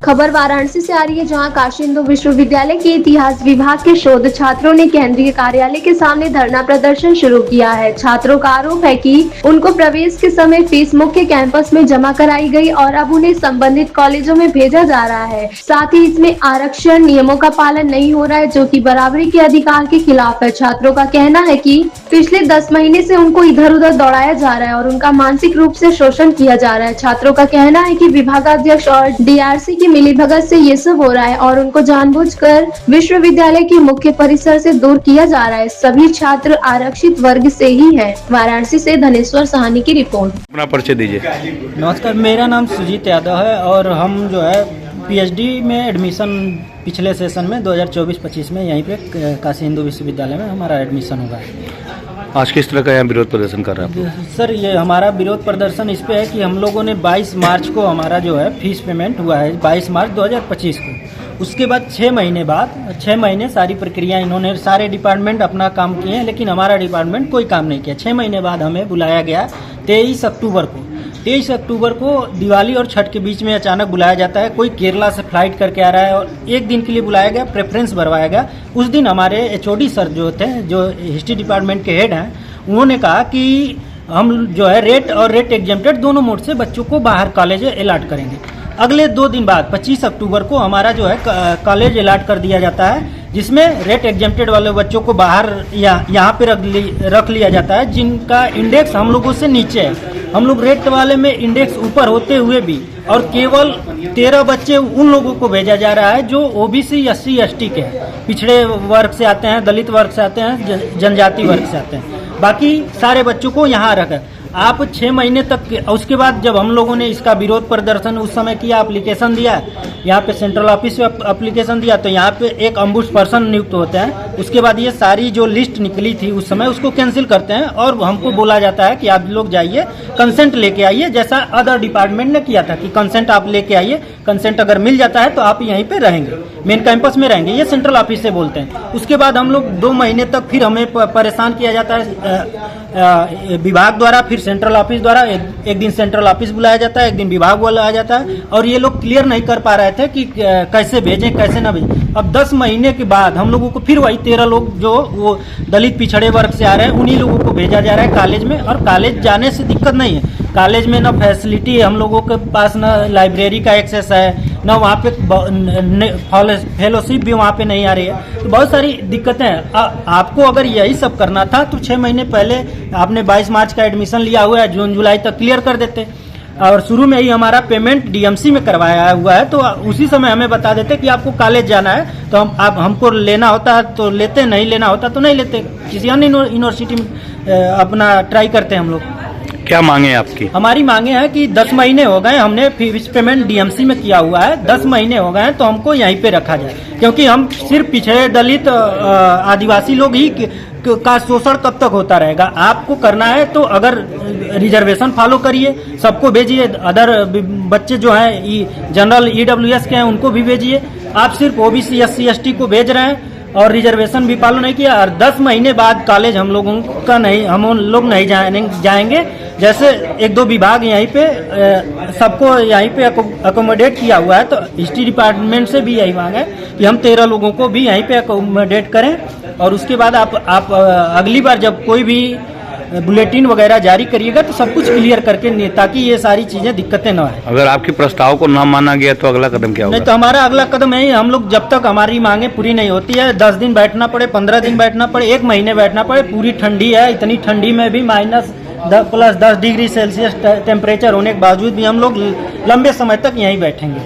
खबर वाराणसी से आ रही है, जहां काशी हिंदू विश्वविद्यालय के इतिहास विभाग के शोध छात्रों ने केंद्रीय कार्यालय के सामने धरना प्रदर्शन शुरू किया है। छात्रों का आरोप है कि उनको प्रवेश के समय फीस मुख्य कैंपस में जमा कराई गई और अब उन्हें संबंधित कॉलेजों में भेजा जा रहा है। साथ ही इसमें आरक्षण नियमों का पालन नहीं हो रहा है, जो कि बराबरी के अधिकार के खिलाफ है। छात्रों का कहना है कि पिछले 10 महीने से उनको इधर उधर दौड़ाया जा रहा है और उनका मानसिक रूप से शोषण किया जा रहा है। छात्रों का कहना है कि विभागाध्यक्ष और डीआरसी की मिलीभगत से ये सब हो रहा है और उनको जानबूझकर विश्वविद्यालय के मुख्य परिसर से दूर किया जा रहा है। सभी छात्र आरक्षित वर्ग से ही है। वाराणसी से धनेश्वर साहनी की रिपोर्ट। अपना परिचय दीजिए। नमस्कार, मेरा नाम सुजीत यादव है और हम जो है पीएचडी में एडमिशन पिछले सेशन में 2024-25 में यहीं पे काशी हिंदू विश्वविद्यालय में हमारा एडमिशन होगा। आज किस तरह का यहाँ विरोध प्रदर्शन कर रहे हैं आप? सर, ये हमारा विरोध प्रदर्शन इस पे है कि हम लोगों ने 22 मार्च को हमारा जो है फीस पेमेंट हुआ है 22 मार्च 2025 को। उसके बाद 6 महीने सारी प्रक्रिया इन्होंने सारे डिपार्टमेंट अपना काम किए हैं, लेकिन हमारा डिपार्टमेंट कोई काम नहीं किया। 6 महीने बाद हमें बुलाया गया 23 अक्टूबर को दिवाली और छठ के बीच में अचानक बुलाया जाता है। कोई केरला से फ्लाइट करके आ रहा है और एक दिन के लिए बुलाया गया, प्रेफरेंस भरवाया गया। उस दिन हमारे एचओडी सर जो होते हैं, जो हिस्ट्री डिपार्टमेंट के हेड हैं, उन्होंने कहा कि हम जो है रेट और रेट एग्जेम्प्टेड दोनों मोड से बच्चों को बाहर कॉलेज अलॉट करेंगे। अगले 2 दिन बाद 25 अक्टूबर को हमारा जो है कॉलेज अलॉट कर दिया जाता है, जिसमें रेट एग्जेम्प्टेड वाले बच्चों को बाहर यहाँ पे रख लिया जाता है, जिनका इंडेक्स हम लोगों से नीचे है। हम लोग रेट वाले में इंडेक्स ऊपर होते हुए भी और केवल 13 बच्चे उन लोगों को भेजा जा रहा है जो ओबीसी SC ST के हैं, पिछड़े वर्ग से आते हैं, दलित वर्ग से आते हैं, जनजाति वर्ग से आते हैं। बाकी सारे बच्चों को यहाँ रखा। आप 6 महीने तक, उसके बाद जब हम लोगों ने इसका विरोध प्रदर्शन उस समय किया, एप्लीकेशन दिया, यहाँ पे सेंट्रल ऑफिस में एप्लीकेशन दिया, तो यहाँ पे एक अम्बुड्स पर्सन नियुक्त होते हैं। उसके बाद ये सारी जो लिस्ट निकली थी उस समय उसको कैंसिल करते हैं और हमको बोला जाता है कि आप लोग जाइए कंसेंट लेके आइए, जैसा अदर डिपार्टमेंट ने किया था कि कंसेंट आप लेके आइए, कंसेंट अगर मिल जाता है तो आप यहीं पे रहेंगे, मेन कैंपस में रहेंगे। ये सेंट्रल ऑफिस से बोलते हैं। उसके बाद हम लोग 2 महीने तक फिर हमें परेशान किया जाता है विभाग द्वारा, फिर सेंट्रल ऑफिस द्वारा। एक दिन सेंट्रल ऑफिस बुलाया जाता है, एक दिन विभाग बुलाया जाता है, और ये लोग क्लियर नहीं कर पा रहे थे कि कैसे भेजें कैसे ना भेजें। अब 10 महीने के बाद हम लोगों को फिर वही 13 लोग जो वो दलित पिछड़े वर्ग से आ रहे हैं, उन्हीं लोगों को भेजा जा रहा है कॉलेज में। और कॉलेज जाने से दिक्कत नहीं है, कॉलेज में ना फैसिलिटी है हम लोगों के पास, ना लाइब्रेरी का एक्सेस है, ना वहाँ पे फेलोशिप भी वहाँ पे नहीं आ रही है, तो बहुत सारी दिक्कतें हैं। आपको अगर यही सब करना था तो 6 महीने पहले आपने 22 मार्च का एडमिशन लिया हुआ है, जून जुलाई तक क्लियर कर देते, और शुरू में ही हमारा पेमेंट डीएमसी में करवाया हुआ है, तो उसी समय हमें बता देते कि आपको कॉलेज जाना है, तो हमको लेना होता है तो लेते, नहीं लेना होता तो नहीं लेते, किसी अन्य यूनिवर्सिटी में अपना ट्राई करते हैं हम लोग। क्या मांगे आपकी? हमारी मांगे हैं कि 10 महीने हो गए, हमने फीस पेमेंट डीएमसी में किया हुआ है, 10 महीने हो गए हैं, तो हमको यहीं पे रखा जाए, क्योंकि हम सिर्फ पिछड़े दलित आदिवासी लोग ही का शोषण कब तक होता रहेगा। आपको करना है तो अगर रिजर्वेशन फॉलो करिए, सबको भेजिए, अदर बच्चे जो हैं जनरल EWS के हैं उनको भी भेजिए। आप सिर्फ ओबीसी SC ST को भेज रहे हैं और रिजर्वेशन भी फॉलो नहीं किया, और 10 महीने बाद कॉलेज हम लोगों का नहीं, हम लोग नहीं जाएंगे। जैसे 1-2 विभाग यहीं पे सबको यहीं पे अकोमोडेट किया हुआ है, तो हिस्ट्री डिपार्टमेंट से भी यही मांग है कि हम 13 लोगों को भी यहीं पे अकोमोडेट करें। और उसके बाद आप अगली बार जब कोई भी बुलेटिन वगैरह जारी करिएगा तो सब कुछ क्लियर करके, ताकि ये सारी चीजें दिक्कतें न आए। अगर आपके प्रस्ताव को न माना गया तो अगला कदम क्या होगा? नहीं, तो हमारा अगला कदम है, हम लोग जब तक हमारी मांगे पूरी नहीं होती है, 10 दिन बैठना पड़े, 15 दिन बैठना पड़े, 1 महीने बैठना पड़े। पूरी ठंडी है, इतनी ठंडी में भी -10 डिग्री सेल्सियस टेम्परेचर होने के बावजूद भी हम लोग लंबे समय तक यहीं बैठेंगे।